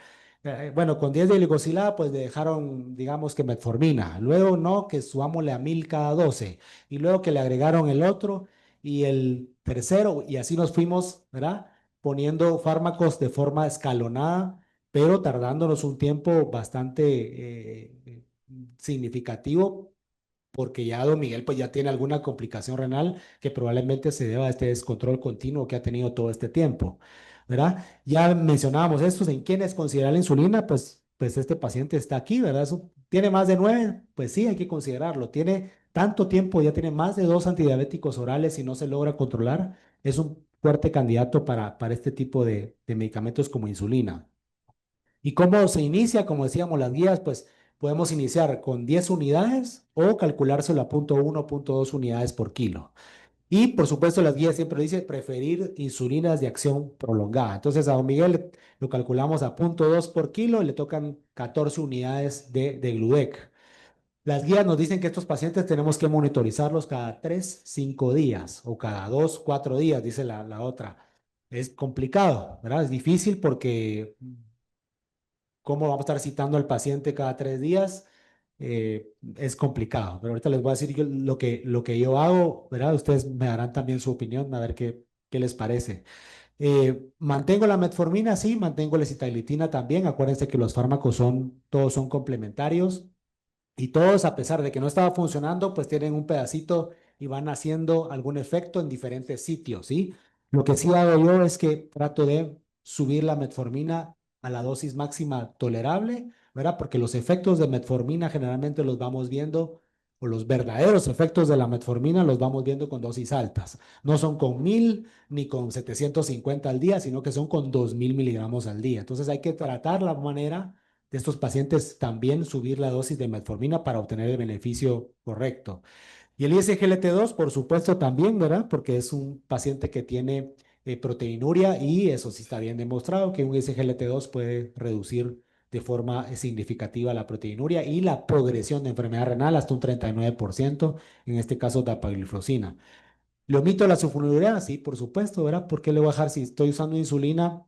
Bueno, con 10 de glicosilada, pues le dejaron, digamos que metformina. Luego, no, que subámosle a 1000 cada 12. Y luego que le agregaron el otro y el tercero. Y así nos fuimos, ¿verdad? Poniendo fármacos de forma escalonada, pero tardándonos un tiempo bastante significativo porque ya don Miguel pues ya tiene alguna complicación renal que probablemente se deba a este descontrol continuo que ha tenido todo este tiempo, ¿verdad? Ya mencionábamos estos, ¿en quiénes considerar la insulina? Pues este paciente está aquí, ¿verdad? ¿Tiene más de 9? Pues sí, hay que considerarlo. Tiene tanto tiempo, ya tiene más de 2 antidiabéticos orales y no se logra controlar. Es un fuerte candidato para este tipo de medicamentos como insulina. ¿Y cómo se inicia? Como decíamos, las guías, pues podemos iniciar con 10 unidades o calculárselo a 0,1, 0,2 unidades por kilo. Y por supuesto, las guías siempre dicen preferir insulinas de acción prolongada. Entonces, a don Miguel lo calculamos a 0,2 por kilo y le tocan 14 unidades de Gludec. Las guías nos dicen que estos pacientes tenemos que monitorizarlos cada 3, 5 días o cada 2, 4 días, dice la otra. Es complicado, ¿verdad? Es difícil porque cómo vamos a estar citando al paciente cada 3 días, es complicado. Pero ahorita les voy a decir lo que yo hago, ¿verdad? Ustedes me darán también su opinión, a ver qué les parece. Mantengo la metformina, sí, mantengo la acetaglitina también. Acuérdense que los fármacos todos son complementarios. Y todos, a pesar de que no estaba funcionando, pues tienen un pedacito y van haciendo algún efecto en diferentes sitios, ¿sí? Lo que sí hago yo es que trato de subir la metformina a la dosis máxima tolerable, ¿verdad? Porque los efectos de metformina generalmente los vamos viendo, o los verdaderos efectos de la metformina los vamos viendo con dosis altas. No son con 1000 ni con 750 al día, sino que son con 2000 miligramos al día. Entonces hay que tratar la manera de estos pacientes también subir la dosis de metformina para obtener el beneficio correcto. Y el ISGLT2, por supuesto, también, ¿verdad? Porque es un paciente que tiene proteinuria y eso sí está bien demostrado que un ISGLT2 puede reducir de forma significativa la proteinuria y la progresión de enfermedad renal hasta un 39%, en este caso dapagliflozina. ¿Le omito la sulfonilurea? Sí, por supuesto, ¿verdad? ¿Por qué le voy a dejar si estoy usando insulina?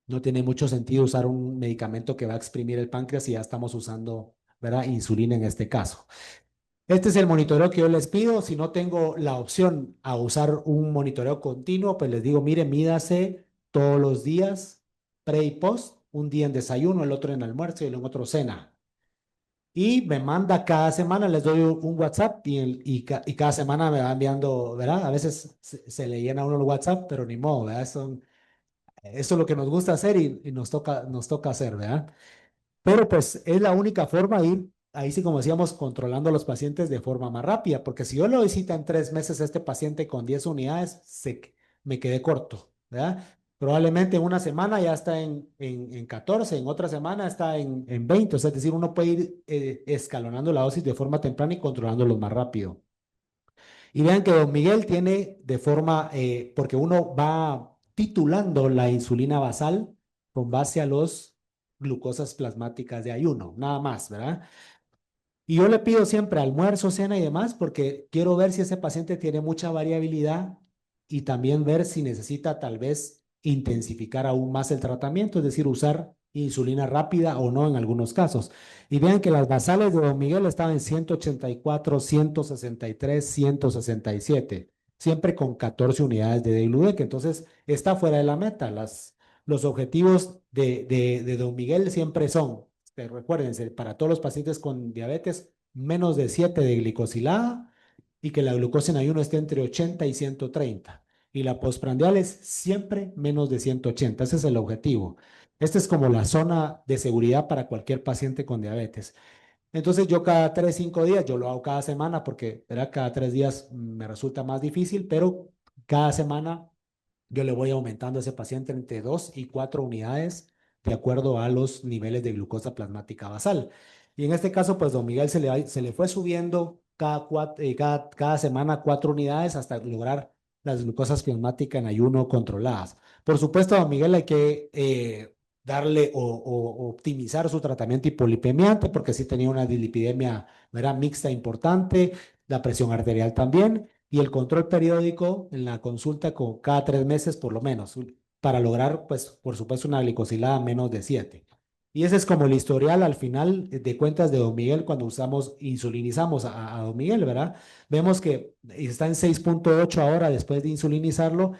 No tiene mucho sentido usar un medicamento que va a exprimir el páncreas si ya estamos usando ¿verdad? Insulina en este caso. Este es el monitoreo que yo les pido. Si no tengo la opción a usar un monitoreo continuo, pues les digo, mire, mídase todos los días, pre y post, un día en desayuno, el otro en almuerzo y el otro cena. Y me manda cada semana, les doy un WhatsApp y cada semana me va enviando, ¿verdad? A veces se le llena a uno el WhatsApp, pero ni modo, ¿verdad? Esto es lo que nos gusta hacer y nos toca hacer, ¿verdad? Pero pues es la única forma de ir, ahí sí como decíamos, controlando a los pacientes de forma más rápida, porque si yo lo visita en 3 meses a este paciente con 10 unidades, me quedé corto, ¿verdad? Probablemente en una semana ya está en 14, en otra semana está en 20, o sea, es decir, uno puede ir escalonando la dosis de forma temprana y controlándolo más rápido. Y vean que don Miguel tiene de forma, porque uno va titulando la insulina basal con base a los glucosas plasmáticas de ayuno, nada más, ¿verdad? Y yo le pido siempre almuerzo, cena y demás, porque quiero ver si ese paciente tiene mucha variabilidad y también ver si necesita tal vez intensificar aún más el tratamiento, es decir, usar insulina rápida o no en algunos casos. Y vean que las basales de don Miguel estaban en 184, 163, 167, siempre con 14 unidades de Degludec. Entonces, está fuera de la meta. Los objetivos de don Miguel siempre son recuérdense, para todos los pacientes con diabetes, menos de 7 de glicosilada y que la glucosa en ayuno esté entre 80 y 130. Y la postprandial es siempre menos de 180. Ese es el objetivo. Esta es como la zona de seguridad para cualquier paciente con diabetes. Entonces yo cada 3, 5 días, yo lo hago cada semana porque ¿verdad? Cada 3 días me resulta más difícil, pero cada semana yo le voy aumentando a ese paciente entre 2 y 4 unidades de acuerdo a los niveles de glucosa plasmática basal. Y en este caso, pues don Miguel se le fue subiendo cada semana 4 unidades hasta lograr las glucosas plasmáticas en ayuno controladas. Por supuesto, a don Miguel hay que darle o optimizar su tratamiento hipolipemiante porque sí tenía una dislipidemia, ¿verdad? Mixta importante, la presión arterial también y el control periódico en la consulta con cada 3 meses por lo menos, para lograr, pues, por supuesto, una glicosilada menos de 7. Y ese es como el historial al final de cuentas de don Miguel cuando insulinizamos a don Miguel, ¿verdad? Vemos que está en 6,8 ahora después de insulinizarlo,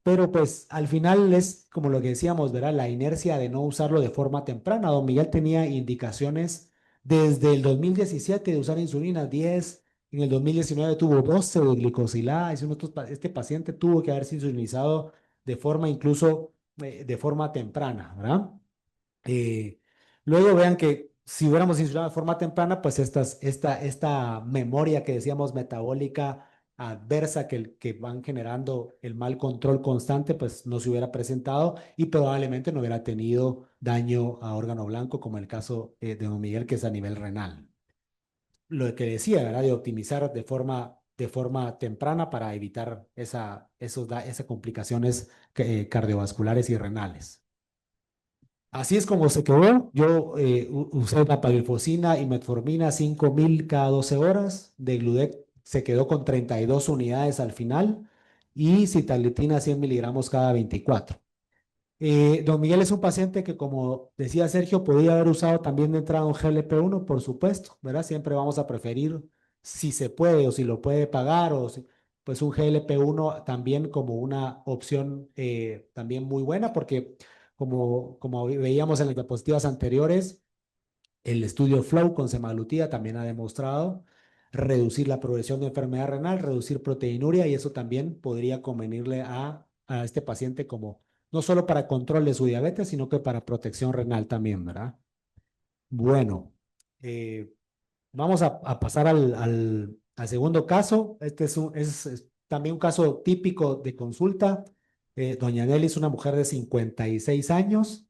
pero pues al final es como lo que decíamos, ¿verdad? La inercia de no usarlo de forma temprana. Don Miguel tenía indicaciones desde el 2017 de usar insulina 10, en el 2019 tuvo 12 de glicosilada. Este paciente tuvo que haberse insulinizado de forma incluso de forma temprana, ¿verdad? Eh, Luego vean que si hubiéramos insulado de forma temprana, pues esta memoria que decíamos metabólica adversa que van generando el mal control constante, pues no se hubiera presentado y probablemente no hubiera tenido daño a órgano blanco, como el caso de don Miguel, que es a nivel renal. Lo que decía, ¿verdad? De optimizar de forma temprana para evitar esas complicaciones cardiovasculares y renales. Así es como se quedó. Yo usé dapaglifosina y metformina 5,000 cada 12 horas. De Gludec se quedó con 32 unidades al final y citalina 100 miligramos cada 24. Don Miguel es un paciente que, como decía Sergio, podía haber usado también de entrada un GLP-1, por supuesto, ¿verdad? Siempre vamos a preferir, si se puede o si lo puede pagar, pues un GLP-1 también como una opción también muy buena, porque como veíamos en las diapositivas anteriores, el estudio FLOW con semaglutida también ha demostrado reducir la progresión de enfermedad renal, reducir proteinuria y eso también podría convenirle a este paciente como no solo para control de su diabetes, sino que para protección renal también, ¿verdad? Bueno, eh, vamos a pasar al segundo caso. Este es también un caso típico de consulta. Doña Nelly es una mujer de 56 años.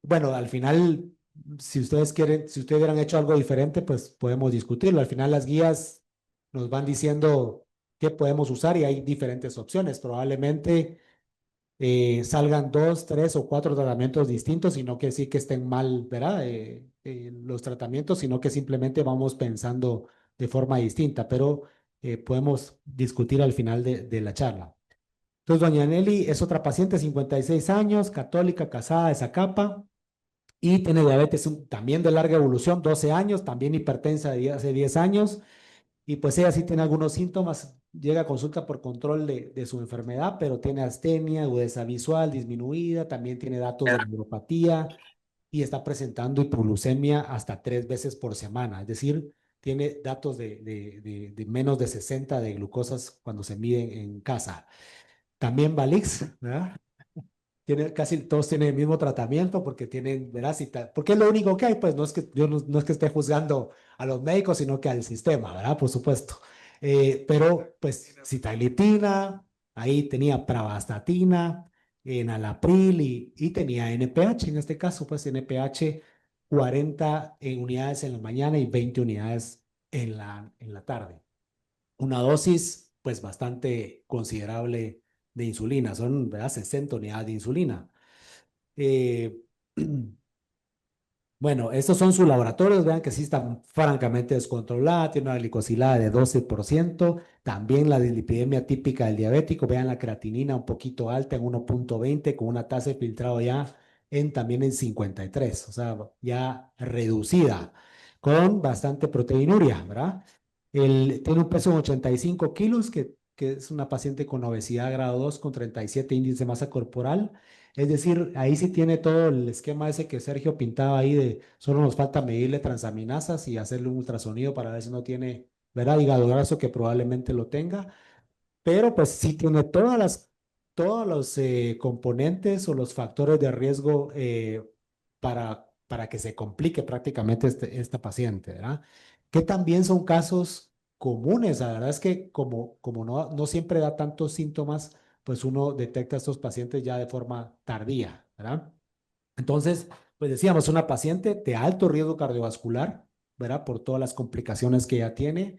Bueno, al final, si ustedes quieren, si ustedes hubieran hecho algo diferente, pues podemos discutirlo. Al final las guías nos van diciendo qué podemos usar y hay diferentes opciones. Probablemente salgan 2, 3 o 4 tratamientos distintos y no que sí que estén mal, ¿verdad? Los tratamientos, sino que simplemente vamos pensando de forma distinta, pero podemos discutir al final de la charla. Entonces, doña Nelly es otra paciente, 56 años, católica, casada de Zacapa. y tiene diabetes también de larga evolución, 12 años, también hipertensa de hace 10 años, y pues ella sí tiene algunos síntomas, llega a consulta por control de su enfermedad, pero tiene astenia, agudeza visual disminuida, también tiene datos de neuropatía y está presentando hipoglucemia hasta 3 veces por semana, es decir, tiene datos de menos de 60 de glucosas cuando se miden en casa. También Valix, ¿verdad? Casi todos tienen el mismo tratamiento porque tienen, verás, porque es lo único que hay, pues no es que yo no es que esté juzgando a los médicos, sino que al sistema, ¿verdad? Por supuesto. Pero pues sitagliptina, ahí tenía pravastatina, enalapril y tenía NPH, en este caso, pues NPH 40 unidades en la mañana y 20 unidades en la tarde. Una dosis, pues bastante considerable de insulina, son, ¿verdad? 60 unidades de insulina. Eh, bueno, estos son sus laboratorios, vean que sí está francamente descontrolada, tiene una glicosilada de 12%, también la dislipidemia típica del diabético, vean la creatinina un poquito alta en 1,20 con una tasa de filtrado ya también en 53, o sea, ya reducida, con bastante proteinuria, ¿verdad? Tiene un peso de 85 kilos, que es una paciente con obesidad grado 2 con 37 índice de masa corporal. Es decir, ahí sí tiene todo el esquema ese que Sergio pintaba ahí de solo nos falta medirle transaminasas y hacerle un ultrasonido para ver si no tiene, ¿verdad? Hígado graso que probablemente lo tenga, pero pues sí tiene todos los componentes o los factores de riesgo para que se complique prácticamente esta paciente, ¿verdad? Que también son casos comunes. La verdad es que como no siempre da tantos síntomas, pues uno detecta a estos pacientes ya de forma tardía, ¿verdad? Entonces, pues decíamos, una paciente de alto riesgo cardiovascular, ¿verdad? Por todas las complicaciones que ya tiene,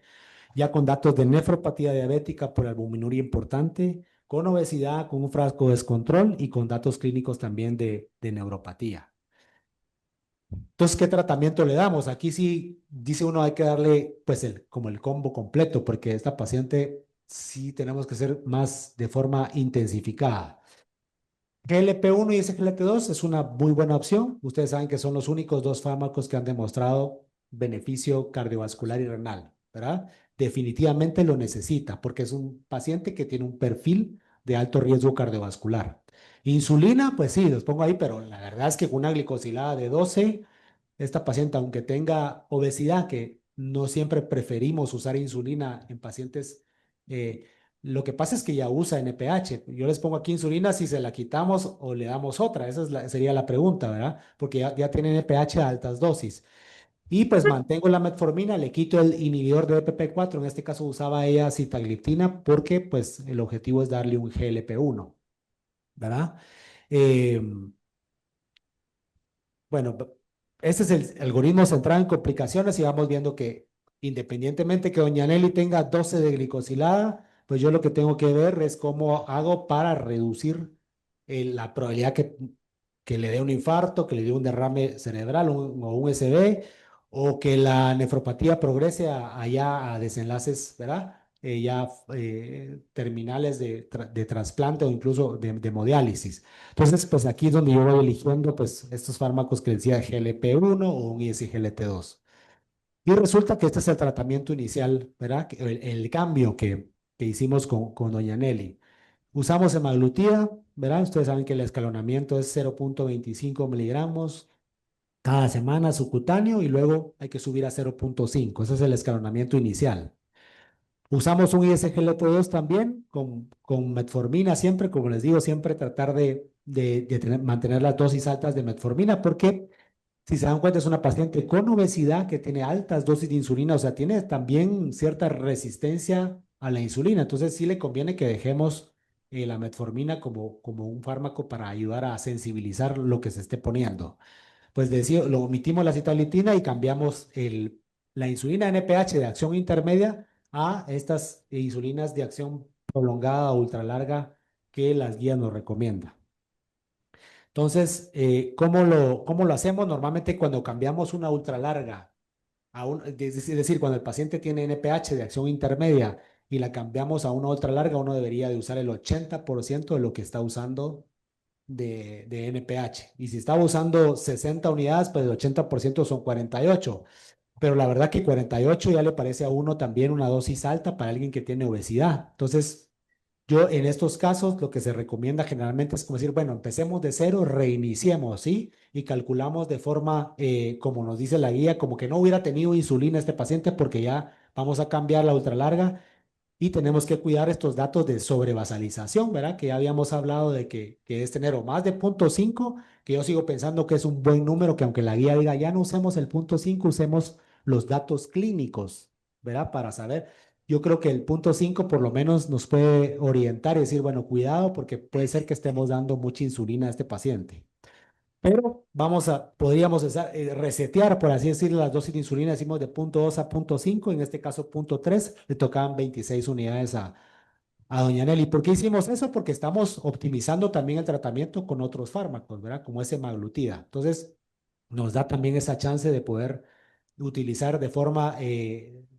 ya con datos de nefropatía diabética por albuminuria importante, con obesidad, con un frasco de descontrol y con datos clínicos también de neuropatía. Entonces, ¿qué tratamiento le damos? Aquí sí dice uno hay que darle pues como el combo completo porque esta paciente sí tenemos que ser más de forma intensificada. GLP-1 y SGLT2 es una muy buena opción. Ustedes saben que son los únicos dos fármacos que han demostrado beneficio cardiovascular y renal, ¿verdad? Definitivamente lo necesita porque es un paciente que tiene un perfil de alto riesgo cardiovascular. Insulina, pues sí, los pongo ahí, pero la verdad es que con una glicosilada de 12, esta paciente, aunque tenga obesidad, que no siempre preferimos usar insulina en pacientes lo que pasa es que ya usa NPH. Yo les pongo aquí insulina si se la quitamos o le damos otra. Esa sería la pregunta, ¿verdad? Porque ya tiene NPH a altas dosis. Y pues mantengo la metformina, le quito el inhibidor de EPP4. En este caso usaba ella sitagliptina porque pues el objetivo es darle un GLP-1, ¿verdad? Eh, bueno, ese es el algoritmo centrado en complicaciones y vamos viendo que independientemente que doña Nelly tenga 12 de glicosilada, pues yo lo que tengo que ver es cómo hago para reducir la probabilidad que le dé un infarto, que le dé un derrame cerebral o un SB, o que la nefropatía progrese allá a desenlaces, ¿verdad? Ya terminales de trasplante o incluso de hemodiálisis. Entonces, pues aquí es donde yo voy eligiendo pues estos fármacos que decía GLP-1 o un ISGLT2. Y resulta que este es el tratamiento inicial, ¿verdad? El cambio que hicimos con doña Nelly. Usamos semaglutida, ¿verdad? Ustedes saben que el escalonamiento es 0,25 miligramos cada semana subcutáneo y luego hay que subir a 0,5. Ese es el escalonamiento inicial. Usamos un ISGLT2 también con metformina siempre, como les digo, siempre tratar de mantener las dosis altas de metformina porque si se dan cuenta es una paciente con obesidad que tiene altas dosis de insulina, o sea, tiene también cierta resistencia a la insulina. Entonces sí le conviene que dejemos la metformina como un fármaco para ayudar a sensibilizar lo que se esté poniendo. Pues decía, lo omitimos la citalina y cambiamos la insulina NPH de acción intermedia a estas insulinas de acción prolongada o ultralarga que las guías nos recomiendan. Entonces, ¿cómo lo hacemos? Normalmente cuando cambiamos una ultralarga, es decir, cuando el paciente tiene NPH de acción intermedia y la cambiamos a una ultralarga, uno debería de usar el 80% de lo que está usando de NPH. Y si estaba usando 60 unidades, pues el 80% son 48. Pero la verdad que 48 ya le parece a uno también una dosis alta para alguien que tiene obesidad. Entonces, yo en estos casos lo que se recomienda generalmente es como decir, bueno, empecemos de cero, reiniciemos, ¿sí? Y calculamos de forma, como nos dice la guía, como que no hubiera tenido insulina este paciente porque ya vamos a cambiar la ultralarga y tenemos que cuidar estos datos de sobrevasalización, ¿verdad? Que ya habíamos hablado de que es tener o más de 0,5, que yo sigo pensando que es un buen número, que aunque la guía diga ya no usemos el 0,5, usemos los datos clínicos, ¿verdad? Para saber. Yo creo que el 0,5 por lo menos nos puede orientar y decir, bueno, cuidado porque puede ser que estemos dando mucha insulina a este paciente. Pero podríamos resetear, por así decirlo, las dosis de insulina, decimos de 0,2 a 0,5, en este caso 0,3, le tocaban 26 unidades a doña Nelly. ¿Por qué hicimos eso? Porque estamos optimizando también el tratamiento con otros fármacos, ¿verdad? Como ese semaglutida. Entonces, nos da también esa chance de poder utilizar de forma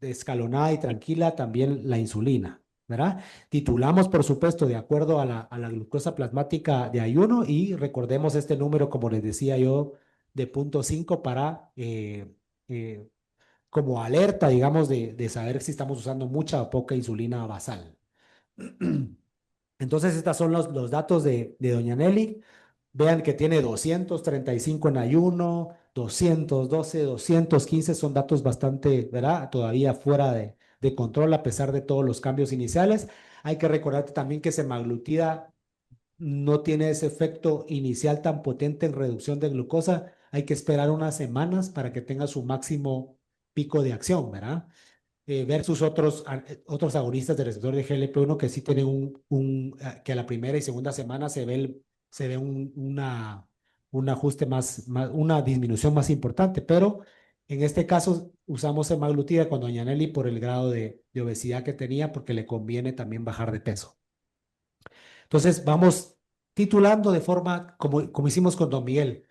escalonada y tranquila también la insulina, ¿verdad? Titulamos, por supuesto, de acuerdo a la glucosa plasmática de ayuno y recordemos este número, como les decía yo, de 0,5 para eh, como alerta, digamos, de saber si estamos usando mucha o poca insulina basal. Entonces, estos son los datos de doña Nelly. Vean que tiene 235 en ayuno, 212, 215 son datos bastante, ¿verdad? Todavía fuera de control a pesar de todos los cambios iniciales. Hay que recordar también que semaglutida no tiene ese efecto inicial tan potente en reducción de glucosa. Hay que esperar unas semanas para que tenga su máximo pico de acción, ¿verdad? Versus otros agonistas del receptor de GLP-1 que sí tienen que a la primera y segunda semana se ve un ajuste una disminución más importante, pero en este caso usamos semaglutida con doña Nelly por el grado de obesidad que tenía, porque le conviene también bajar de peso. Entonces vamos titulando de forma, como hicimos con don Miguel,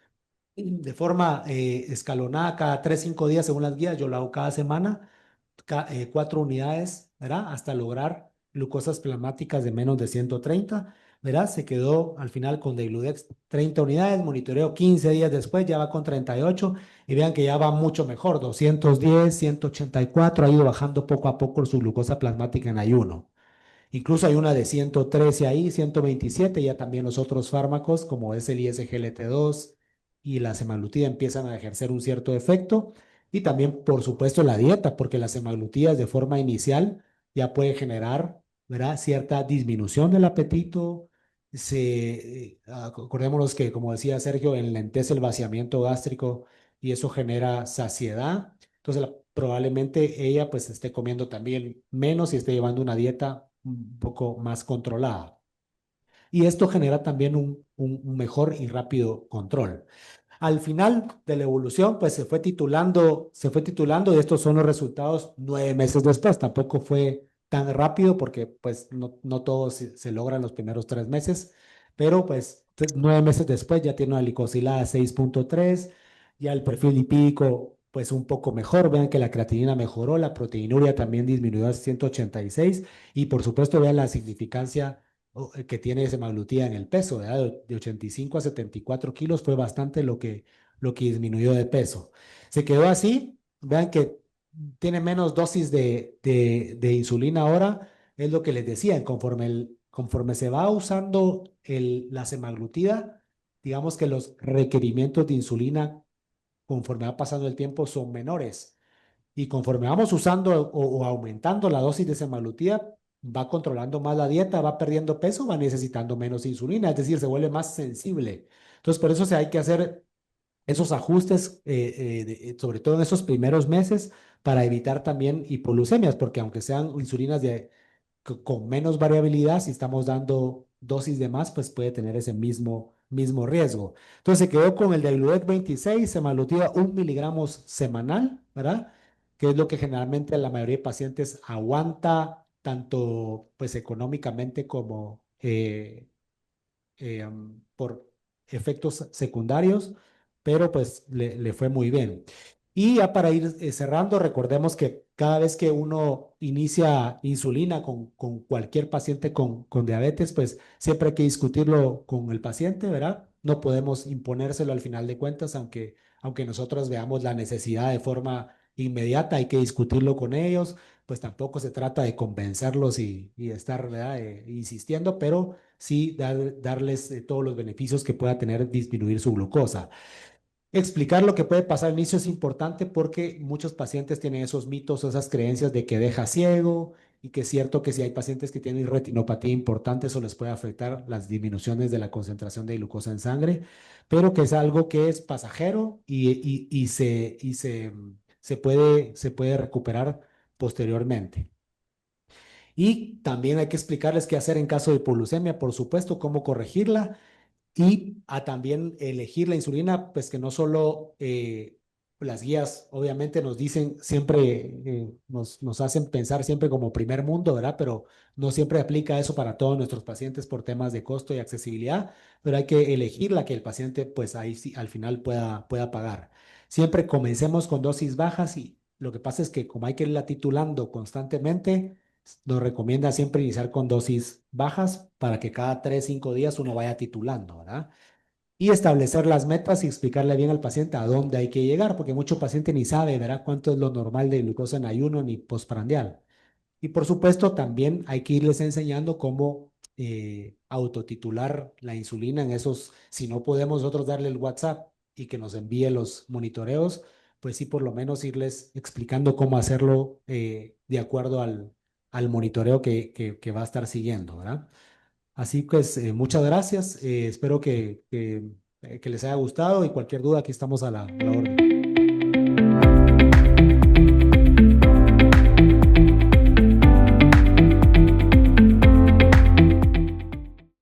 de forma escalonada cada 3, 5 días según las guías. Yo lo hago cada semana, 4 unidades, ¿verdad? Hasta lograr glucosas plasmáticas de menos de 130, ¿verdad? Se quedó al final con Degludec 30 unidades, monitoreo 15 días después, ya va con 38 y vean que ya va mucho mejor, 210, 184, ha ido bajando poco a poco su glucosa plasmática en ayuno. Incluso hay una de 113 ahí, 127, ya también los otros fármacos como es el ISGLT2 y la semaglutida empiezan a ejercer un cierto efecto. Y también, por supuesto, la dieta, porque las semaglutidas de forma inicial ya puede generar, ¿verdad? Cierta disminución del apetito. Acordémonos que, como decía Sergio, enlentece el vaciamiento gástrico y eso genera saciedad. Entonces, probablemente ella pues esté comiendo también menos y esté llevando una dieta un poco más controlada. Y esto genera también un mejor y rápido control. Al final de la evolución, pues se fue titulando y estos son los resultados 9 meses después. Tampoco fue tan rápido porque pues no todo se logra en los primeros 3 meses, pero pues 9 meses después ya tiene una glicosilada 6,3, ya el perfil lipídico pues un poco mejor. Vean que la creatinina mejoró, la proteinuria también disminuyó a 186 y por supuesto vean la significancia que tiene semaglutida en el peso, ¿verdad? De 85 a 74 kilos fue bastante lo que disminuyó de peso. Se quedó así, vean que tiene menos dosis de insulina ahora, es lo que les decía, conforme se va usando la semaglutida, digamos que los requerimientos de insulina conforme va pasando el tiempo son menores. Y conforme vamos usando o aumentando la dosis de semaglutida, va controlando más la dieta, va perdiendo peso, va necesitando menos insulina, es decir, se vuelve más sensible. Entonces, por eso hay que hacer esos ajustes, sobre todo en esos primeros meses, para evitar también hipoglucemias, porque aunque sean insulinas con menos variabilidad, si estamos dando dosis de más, pues puede tener ese mismo riesgo. Entonces se quedó con el de Gludec 26, semaglutida 1 miligramos semanal, ¿verdad? Que es lo que generalmente la mayoría de pacientes aguanta, tanto pues económicamente como por efectos secundarios, pero pues le fue muy bien. Y ya para ir cerrando, recordemos que cada vez que uno inicia insulina con cualquier paciente con diabetes, pues siempre hay que discutirlo con el paciente, ¿verdad? No podemos imponérselo al final de cuentas, aunque nosotros veamos la necesidad de forma inmediata, hay que discutirlo con ellos, pues tampoco se trata de convencerlos y estar, ¿verdad? Insistiendo, pero sí darles todos los beneficios que pueda tener disminuir su glucosa. Explicar lo que puede pasar al inicio es importante porque muchos pacientes tienen esos mitos o esas creencias de que deja ciego y que es cierto que si hay pacientes que tienen retinopatía importante, eso les puede afectar las disminuciones de la concentración de glucosa en sangre, pero que es algo que es pasajero se puede recuperar posteriormente. Y también hay que explicarles qué hacer en caso de hipoglucemia, por supuesto, cómo corregirla y a también elegir la insulina, pues que no solo las guías obviamente nos dicen siempre, nos hacen pensar siempre como primer mundo, ¿verdad? Pero no siempre aplica eso para todos nuestros pacientes por temas de costo y accesibilidad, pero hay que elegir la que el paciente pues ahí sí al final pueda pagar. Siempre comencemos con dosis bajas y lo que pasa es que como hay que irla titulando constantemente, nos recomienda siempre iniciar con dosis bajas para que cada 3 5 días uno vaya titulando, ¿verdad? Y establecer las metas y explicarle bien al paciente a dónde hay que llegar, porque mucho paciente ni sabe, ¿verdad? Cuánto es lo normal de glucosa en ayuno ni postprandial. Y por supuesto, también hay que irles enseñando cómo autotitular la insulina en esos, si no podemos nosotros darle el WhatsApp y que nos envíe los monitoreos, pues sí, por lo menos irles explicando cómo hacerlo de acuerdo al monitoreo que va a estar siguiendo, ¿verdad? Así pues, muchas gracias. Espero que les haya gustado y cualquier duda, aquí estamos a la orden.